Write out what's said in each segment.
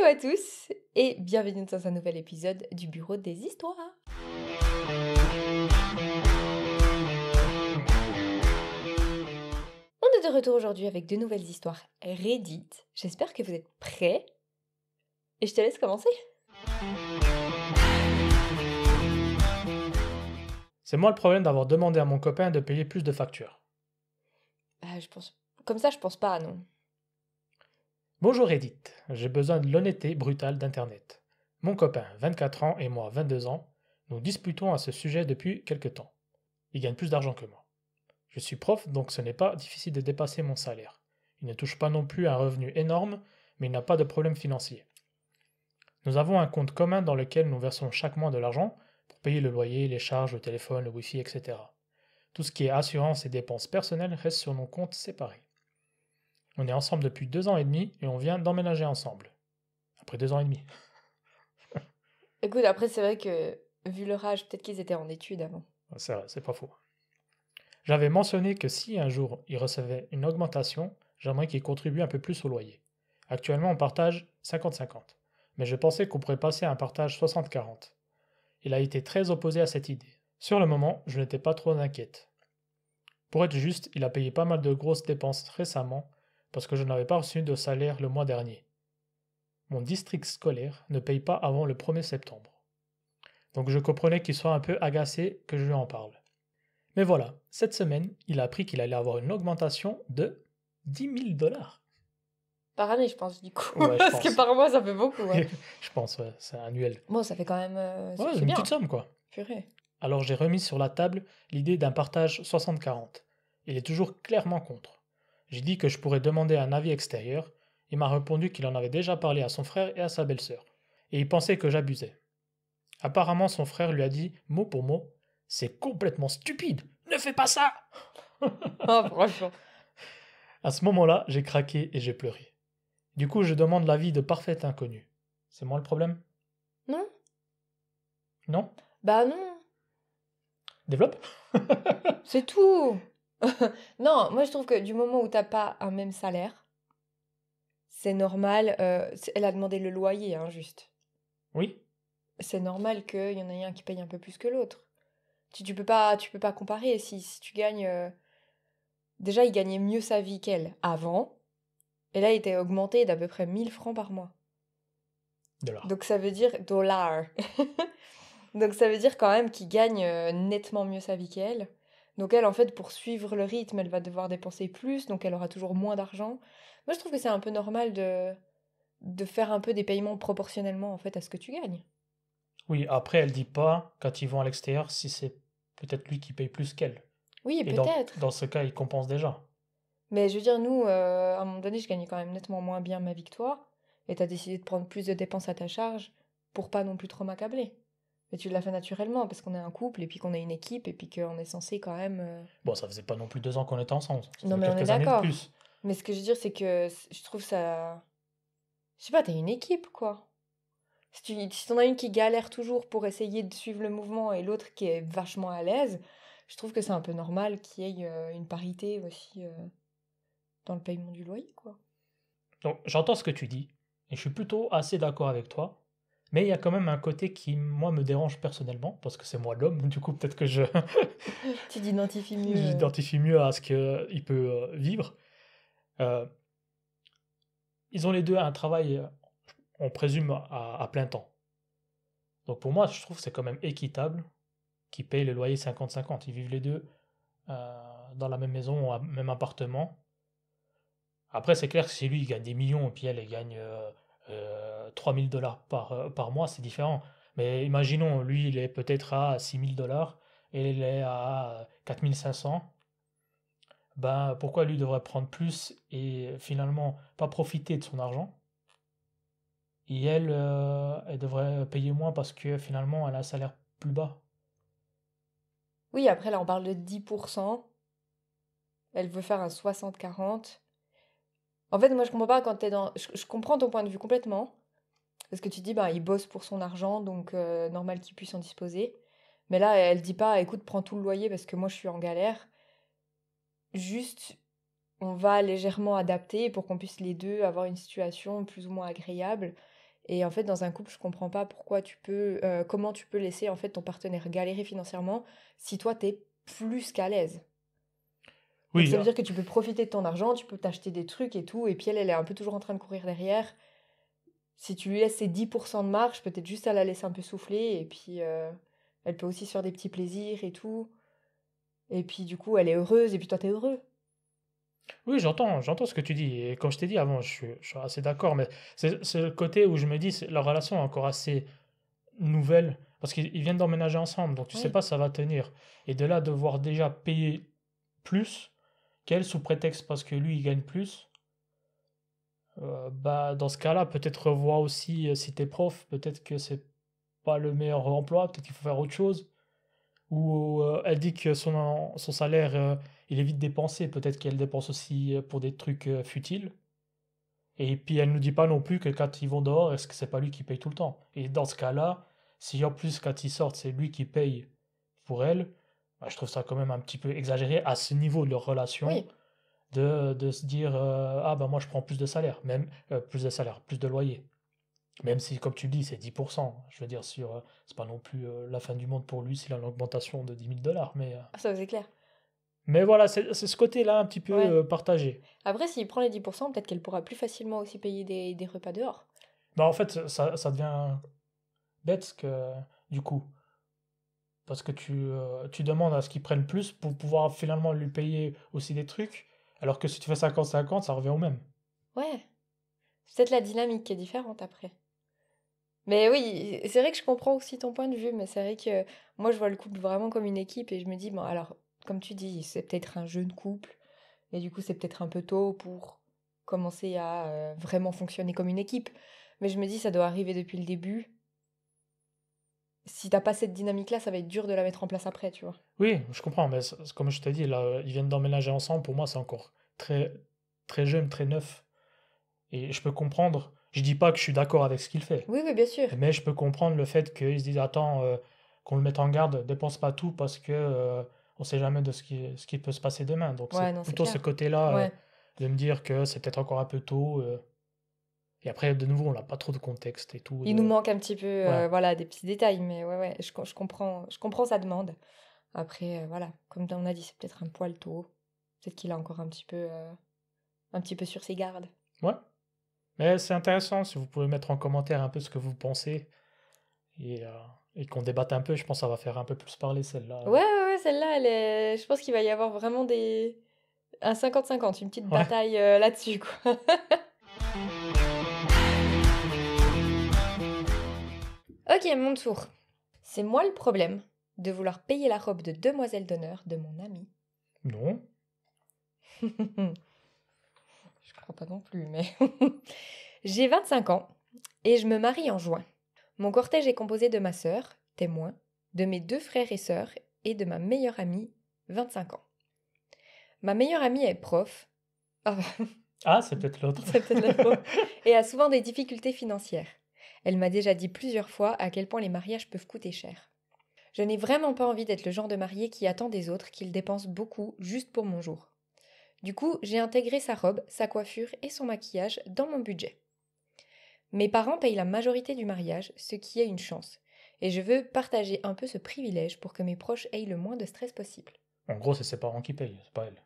à tous et bienvenue dans un nouvel épisode du Bureau des Histoires. On est de retour aujourd'hui avec de nouvelles histoires Reddit. J'espère que vous êtes prêts et je te laisse commencer. C'est moi le problème d'avoir demandé à mon copain de payer plus de factures. Je pense pas, non. Bonjour Edith, j'ai besoin de l'honnêteté brutale d'Internet. Mon copain, 24 ans, et moi, 22 ans, nous disputons à ce sujet depuis quelque temps. Il gagne plus d'argent que moi. Je suis prof, donc ce n'est pas difficile de dépasser mon salaire. Il ne touche pas non plus un revenu énorme, mais il n'a pas de problème financier. Nous avons un compte commun dans lequel nous versons chaque mois de l'argent pour payer le loyer, les charges, le téléphone, le wifi, etc. Tout ce qui est assurance et dépenses personnelles reste sur nos comptes séparés. On est ensemble depuis 2 ans et demi et on vient d'emménager ensemble. Après 2 ans et demi. Écoute, après c'est vrai que vu leur âge, peut-être qu'ils étaient en études avant. C'est vrai, c'est pas faux. J'avais mentionné que si un jour il recevait une augmentation, j'aimerais qu'il contribue un peu plus au loyer. Actuellement on partage 50-50, mais je pensais qu'on pourrait passer à un partage 60-40. Il a été très opposé à cette idée. Sur le moment, je n'étais pas trop inquiète. Pour être juste, il a payé pas mal de grosses dépenses récemment parce que je n'avais pas reçu de salaire le mois dernier. Mon district scolaire ne paye pas avant le 1er septembre. Donc je comprenais qu'il soit un peu agacé que je lui en parle. Mais voilà, cette semaine, il a appris qu'il allait avoir une augmentation de 10 000 $. Par année, je pense, du coup. Ouais, je Parce pense. que par mois, ça fait beaucoup. Ouais. Je pense, ouais, c'est annuel. Bon, ça fait quand même. Ouais, c'est une bien. petite somme, quoi. Purée. Alors j'ai remis sur la table l'idée d'un partage 60-40. Il est toujours clairement contre. J'ai dit que je pourrais demander un avis extérieur. Il m'a répondu qu'il en avait déjà parlé à son frère et à sa belle-sœur. Et il pensait que j'abusais. Apparemment, son frère lui a dit, mot pour mot, c'est complètement stupide, ne fais pas ça! Oh, franchement. À ce moment-là, j'ai craqué et j'ai pleuré. Du coup, je demande l'avis de parfait inconnu. C'est moi le problème? Non? Non? Bah non. Développe? C'est tout. Non, moi je trouve que du moment où t'as pas un même salaire, c'est normal. Elle a demandé le loyer, hein, juste. Oui? C'est normal qu'il y en ait un qui paye un peu plus que l'autre. Tu peux pas comparer. Si tu gagnes. Déjà, il gagnait mieux sa vie qu'elle avant. Et là, il était augmenté d'à peu près 1000 francs par mois. $. Donc ça veut dire dollar. Donc ça veut dire quand même qu'il gagne nettement mieux sa vie qu'elle. Donc elle, en fait, pour suivre le rythme, elle va devoir dépenser plus, donc elle aura toujours moins d'argent. Moi, je trouve que c'est un peu normal de faire un peu des paiements proportionnellement, en fait, à ce que tu gagnes. Oui, après, elle dit pas, quand ils vont à l'extérieur, si c'est peut-être lui qui paye plus qu'elle. Oui, Et peut-être. dans ce cas, il compense déjà. Mais je veux dire, nous, à un moment donné, je gagnais quand même nettement moins bien ma vie que toi. Et t'as décidé de prendre plus de dépenses à ta charge pour pas non plus trop m'accabler. Mais tu l'as fait naturellement, parce qu'on est un couple, et puis qu'on est une équipe, et puis qu'on est censé quand même... Bon, ça faisait pas non plus 2 ans qu'on était ensemble. Ça Non, faisait mais on est quelques années de d'accord. plus. Mais ce que je veux dire, c'est que je trouve ça... Je sais pas, t'es une équipe, quoi. Si t'en as une qui galère toujours pour essayer de suivre le mouvement et l'autre qui est vachement à l'aise, je trouve que c'est un peu normal qu'il y ait une parité aussi dans le paiement du loyer, quoi. Donc, j'entends ce que tu dis, et je suis plutôt assez d'accord avec toi, mais il y a quand même un côté qui, moi, me dérange personnellement, parce que c'est moi l'homme, du coup, peut-être que Tu t'identifies mieux. j'identifie mieux à ce qu'il peut vivre. Euh, Ils ont les deux un travail, on présume, à plein temps. Donc pour moi, je trouve que c'est quand même équitable qu'ils payent le loyer 50-50. Ils vivent les deux dans la même maison, au même appartement. Après, c'est clair que si lui, il gagne des millions, et puis elle gagne 3000 $ par mois, c'est différent. Mais imaginons, lui, il est peut-être à 6000 $, et elle est à 4500. Ben, pourquoi lui devrait prendre plus et finalement pas profiter de son argent? Et elle devrait payer moins parce que finalement, elle a un salaire plus bas. Oui, après, là, on parle de 10%. Elle veut faire un 60-40. En fait, moi, je comprends pas quand t'es dans... Je comprends ton point de vue complètement. Parce que tu dis, bah, il bosse pour son argent, donc normal qu'il puisse en disposer. Mais là, elle dit pas, écoute, prends tout le loyer parce que moi, je suis en galère. Juste, on va légèrement adapter pour qu'on puisse les deux avoir une situation plus ou moins agréable. Et en fait, dans un couple, je comprends pas comment tu peux laisser en fait ton partenaire galérer financièrement si toi, t'es plus qu'à l'aise. Donc Oui, ça veut dire que tu peux profiter de ton argent, tu peux t'acheter des trucs et tout, et puis elle est un peu toujours en train de courir derrière. Si tu lui laisses ses 10% de marge, peut-être juste à la laisser un peu souffler, et puis elle peut aussi se faire des petits plaisirs et tout. Et puis du coup, elle est heureuse, et puis toi, t'es heureux. oui, j'entends ce que tu dis. Et comme je t'ai dit avant, je suis assez d'accord, mais c'est le côté où je me dis, la relation est encore assez nouvelle, parce qu'ils viennent d'emménager ensemble, donc tu sais Oui. pas si ça va tenir. Et de là, devoir déjà payer plus qu'elle sous prétexte parce que lui, il gagne plus, bah, dans ce cas-là, peut-être revoir aussi si t'es prof, peut-être que c'est pas le meilleur emploi, peut-être qu'il faut faire autre chose. Ou elle dit que son salaire, il est vite dépensé, peut-être qu'elle dépense aussi pour des trucs futiles. Et puis elle nous dit pas non plus que quand ils vont dehors, est-ce que c'est pas lui qui paye tout le temps? Et dans ce cas-là, si en plus quand ils sortent, c'est lui qui paye pour elle, bah, je trouve ça quand même un petit peu exagéré à ce niveau de leur relation Oui. de se dire ah bah moi je prends plus de salaire, même plus de salaire, plus de loyer. Même si, comme tu le dis, c'est 10%. Je veux dire, c'est pas non plus la fin du monde pour lui s'il a une augmentation de 10 000 $. Ah, ça, c'est clair. Mais voilà, c'est ce côté-là un petit peu Ouais. partagé. Après, s'il prend les 10%, peut-être qu'elle pourra plus facilement aussi payer des repas dehors. Bah, en fait, ça devient bête que, du coup. Parce que tu demandes à ce qu'ils prennent plus pour pouvoir finalement lui payer aussi des trucs. Alors que si tu fais 50-50, ça revient au même. Ouais. C'est peut-être la dynamique qui est différente après. Mais oui, c'est vrai que je comprends aussi ton point de vue, mais c'est vrai que moi, je vois le couple vraiment comme une équipe et je me dis, bon, alors, comme tu dis, c'est peut-être un jeune couple et du coup, c'est peut-être un peu tôt pour commencer à vraiment fonctionner comme une équipe. Mais je me dis, ça doit arriver depuis le début. Si t'as pas cette dynamique-là, ça va être dur de la mettre en place après, tu vois. Oui, je comprends, mais comme je t'ai dit, là, ils viennent d'emménager ensemble. Pour moi, c'est encore très, très jeune, très neuf. Et je peux comprendre. Je dis pas que je suis d'accord avec ce qu'il fait. Oui, oui, bien sûr. Mais je peux comprendre le fait qu'ils se disent, attends, qu'on le mette en garde, dépense pas tout parce que on sait jamais de ce qui peut se passer demain. Donc Ouais, c'est non, c'est plutôt ce clair. côté-là Ouais. de me dire que c'est peut-être encore un peu tôt. Et après, de nouveau, on n'a pas trop de contexte et tout. Il nous manque un petit peu, Ouais, voilà, des petits détails, mais ouais, ouais, je comprends sa demande. Après, voilà, comme on a dit, c'est peut-être un poil tôt. Peut-être qu'il est encore un petit peu sur ses gardes. ouais. Mais c'est intéressant si vous pouvez mettre en commentaire un peu ce que vous pensez et, euh, et qu'on débatte un peu. Je pense que ça va faire un peu plus parler celle-là. Ouais, ouais, ouais, celle-là, je pense qu'il va y avoir vraiment un 50-50, une petite Ouais. bataille là-dessus, quoi. Ok, mon tour. C'est moi le problème de vouloir payer la robe de demoiselle d'honneur de mon ami. Non. Je crois pas non plus, mais... J'ai 25 ans et je me marie en juin. Mon cortège est composé de ma sœur, témoin, de mes 2 frères et sœurs et de ma meilleure amie, 25 ans. Ma meilleure amie est prof. Ah, Ah, c'est peut-être l'autre. c'est peut-être la prof. Et a souvent des difficultés financières. Elle m'a déjà dit plusieurs fois à quel point les mariages peuvent coûter cher. Je n'ai vraiment pas envie d'être le genre de marié qui attend des autres qu'ils dépensent beaucoup juste pour mon jour. Du coup, j'ai intégré sa robe, sa coiffure et son maquillage dans mon budget. Mes parents payent la majorité du mariage, ce qui est une chance, et je veux partager un peu ce privilège pour que mes proches aient le moins de stress possible. En gros, c'est ses parents qui payent, c'est pas elle.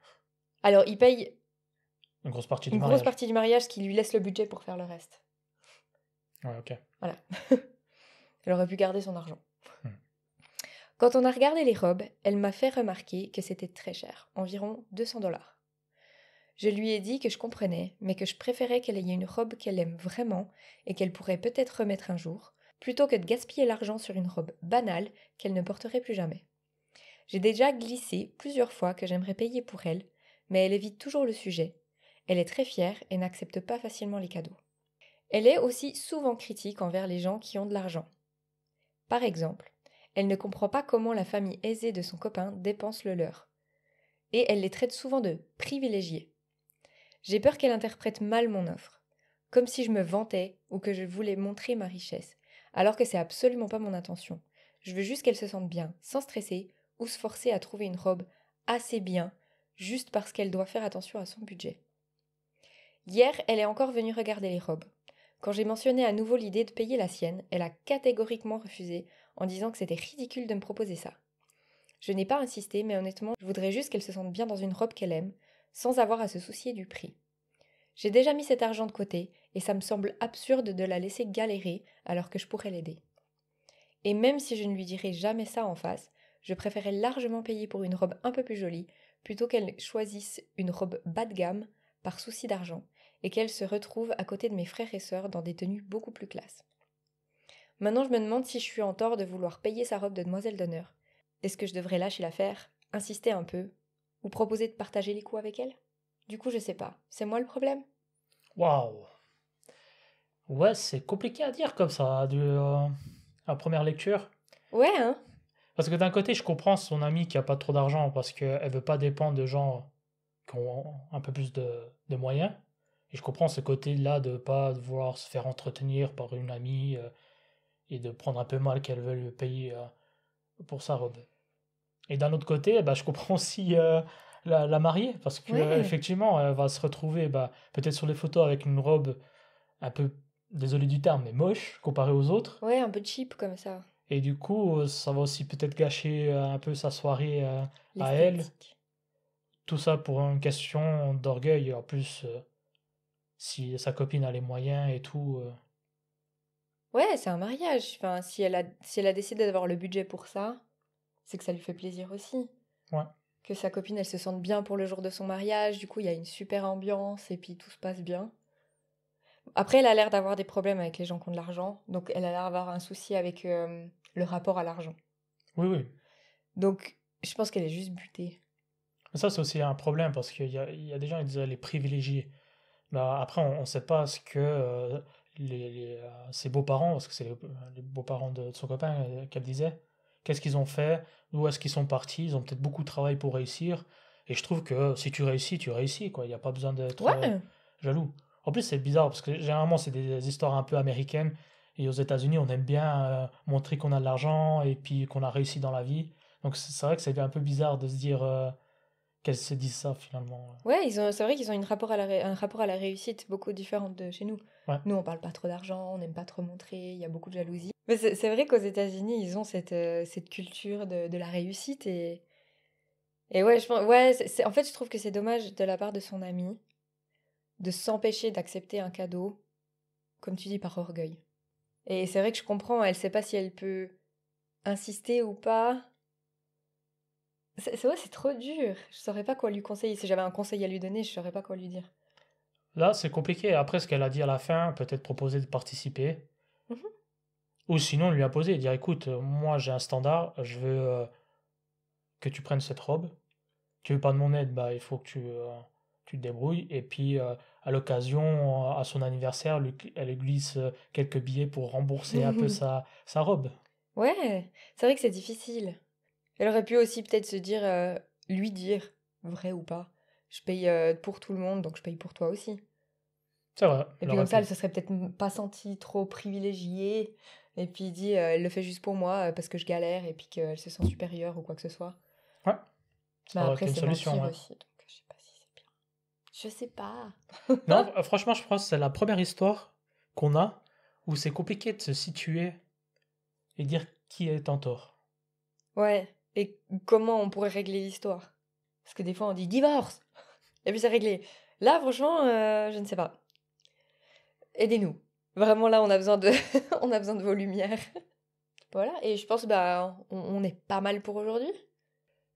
Alors, ils payent Une grosse partie du une grosse mariage. partie du mariage, ce qui lui laisse le budget pour faire le reste. Ouais, ok. Voilà. Elle aurait pu garder son argent. Hmm. Quand on a regardé les robes, elle m'a fait remarquer que c'était très cher, environ 200 $. Je lui ai dit que je comprenais, mais que je préférais qu'elle ait une robe qu'elle aime vraiment et qu'elle pourrait peut-être remettre un jour, plutôt que de gaspiller l'argent sur une robe banale qu'elle ne porterait plus jamais. J'ai déjà glissé plusieurs fois que j'aimerais payer pour elle, mais elle évite toujours le sujet. Elle est très fière et n'accepte pas facilement les cadeaux. Elle est aussi souvent critique envers les gens qui ont de l'argent. Par exemple, elle ne comprend pas comment la famille aisée de son copain dépense le leur, et elle les traite souvent de privilégiés. J'ai peur qu'elle interprète mal mon offre, comme si je me vantais ou que je voulais montrer ma richesse, alors que c'est absolument pas mon intention. Je veux juste qu'elle se sente bien, sans stresser ou se forcer à trouver une robe assez bien, juste parce qu'elle doit faire attention à son budget. Hier, elle est encore venue regarder les robes. Quand j'ai mentionné à nouveau l'idée de payer la sienne, elle a catégoriquement refusé en disant que c'était ridicule de me proposer ça. Je n'ai pas insisté, mais honnêtement, je voudrais juste qu'elle se sente bien dans une robe qu'elle aime, sans avoir à se soucier du prix. J'ai déjà mis cet argent de côté, et ça me semble absurde de la laisser galérer alors que je pourrais l'aider. Et même si je ne lui dirai jamais ça en face, je préférais largement payer pour une robe un peu plus jolie, plutôt qu'elle choisisse une robe bas de gamme par souci d'argent, et qu'elle se retrouve à côté de mes frères et sœurs dans des tenues beaucoup plus classe. Maintenant, je me demande si je suis en tort de vouloir payer sa robe de demoiselle d'honneur. Est-ce que je devrais lâcher l'affaire, insister un peu, ou proposer de partager les coûts avec elle? Du coup, je sais pas. C'est moi le problème? Waouh! Ouais, c'est compliqué à dire comme ça, à première lecture. Ouais, hein? Parce que d'un côté, je comprends son amie qui a pas trop d'argent parce qu'elle veut pas dépendre de gens qui ont un peu plus de moyens. Et je comprends ce côté-là de pas vouloir se faire entretenir par une amie et de prendre un peu mal qu'elle veuille le payer pour sa robe. Et d'un autre côté, bah, je comprends aussi la mariée parce que Ouais. effectivement, elle va se retrouver bah, peut-être sur les photos avec une robe un peu, désolé du terme, mais moche comparée aux autres. Ouais, un peu cheap comme ça. Et du coup, ça va aussi peut-être gâcher un peu sa soirée à elle. L'esthétique. Tout ça pour une question d'orgueil. En plus, si sa copine a les moyens et tout. Ouais, c'est un mariage. Enfin, si elle a décidé d'avoir le budget pour ça, c'est que ça lui fait plaisir aussi. Ouais. Que sa copine, elle se sente bien pour le jour de son mariage. Du coup, il y a une super ambiance et puis tout se passe bien. Après, elle a l'air d'avoir des problèmes avec les gens qui ont de l'argent. Donc, elle a l'air d'avoir un souci avec le rapport à l'argent. Oui, oui. Donc, je pense qu'elle est juste butée. Mais ça, c'est aussi un problème parce il y a des gens qui disent les privilégiés. Bah, après, on ne sait pas ce que ses beaux-parents, parce que c'est les beaux-parents de son copain qu'elle disait, qu'est-ce qu'ils ont fait, d'où est-ce qu'ils sont partis, ils ont peut-être beaucoup de travail pour réussir. Et je trouve que si tu réussis, quoi. Il n'y a pas besoin d'être Ouais. jaloux. En plus, c'est bizarre parce que généralement, c'est des histoires un peu américaines. Et aux États-Unis, on aime bien montrer qu'on a de l'argent et puis qu'on a réussi dans la vie. Donc, c'est vrai que c'est un peu bizarre de se dire qu'elles se disent ça finalement. Ouais, c'est vrai qu'ils ont un rapport à la réussite beaucoup différent de chez nous. Ouais. Nous, on parle pas trop d'argent, on n'aime pas trop montrer, il y a beaucoup de jalousie. Mais c'est vrai qu'aux États-Unis, ils ont cette culture de la réussite et ouais, je pense, ouais, en fait, je trouve que c'est dommage de la part de son ami de s'empêcher d'accepter un cadeau, comme tu dis, par orgueil. Et c'est vrai que je comprends, elle sait pas si elle peut insister ou pas. C'est vrai, c'est trop dur. Je saurais pas quoi lui conseiller. Si j'avais un conseil à lui donner, je saurais pas quoi lui dire. Là, c'est compliqué. Après, ce qu'elle a dit à la fin, peut-être proposer de participer. Mhm. Ou sinon, lui imposer, dire écoute, moi j'ai un standard, je veux que tu prennes cette robe. Tu veux pas de mon aide, bah, il faut que tu te débrouilles. Et puis, à l'occasion, à son anniversaire, elle lui glisse quelques billets pour rembourser un peu sa robe. Ouais, c'est vrai que c'est difficile. Elle aurait pu aussi peut-être se dire, lui dire, vrai ou pas, je paye pour tout le monde, donc je paye pour toi aussi. C'est vrai, Et elle puis aurait comme ça, pu. elle se serait peut-être pas sentie trop privilégiée. Et puis dit, elle le fait juste pour moi parce que je galère et puis qu'elle se sent supérieure ou quoi que ce soit. Ouais, Mais ça aurait après, été une c'est solution. mentir Ouais. aussi, donc je sais pas si c'est bien. Je sais pas. Non, franchement, je pense que c'est la première histoire qu'on a où c'est compliqué de se situer et dire qui est en tort. Ouais, et comment on pourrait régler l'histoire? Parce que des fois, on dit divorce et puis c'est réglé. Là, franchement, je ne sais pas. Aidez-nous. Vraiment, là, on a besoin de, on a besoin de vos lumières. Voilà, et je pense bah on est pas mal pour aujourd'hui.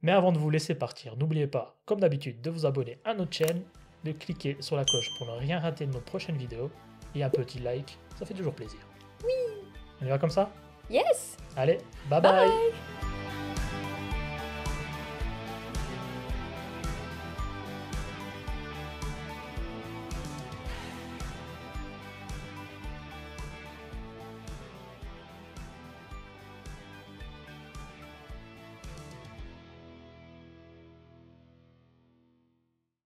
Mais avant de vous laisser partir, n'oubliez pas, comme d'habitude, de vous abonner à notre chaîne, de cliquer sur la cloche pour ne rien rater de nos prochaines vidéos, et un petit like, ça fait toujours plaisir. Oui. On y va comme ça? Yes. Allez, bye Bye. bye.